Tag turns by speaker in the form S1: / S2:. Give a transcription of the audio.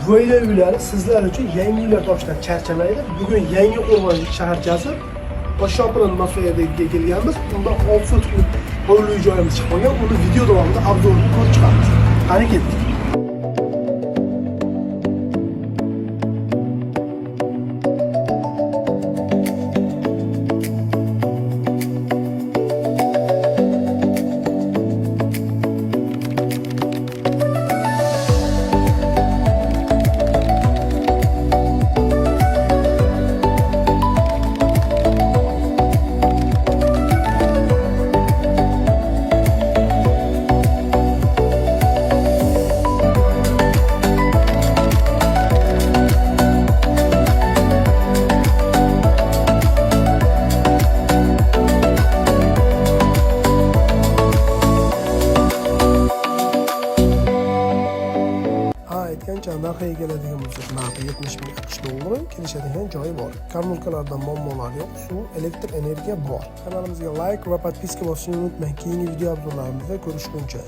S1: Boylar uylari sizlar uchun yangi uylar topishdan charchamaydi. Bugun Yangiqo'rg'on shaharchasi Boshshopron mas'uliyatiga kelganmiz. Unda 6 sotixlik hovli joyimiz chiqib qolgan. Uni video davomida obzorini ko'rib chiqamiz. Qani ketdik. Narxiga keladigan bo'lsak, narxi 70.000 $60. Kelishadigan joyi bor. Kommunikalardan muammolar yo'q, suv, elektr energiya bor. Kanalimizga like va podpiska bosishni unutmang. Keyingi video obzorlarimizda ko'rishguncha.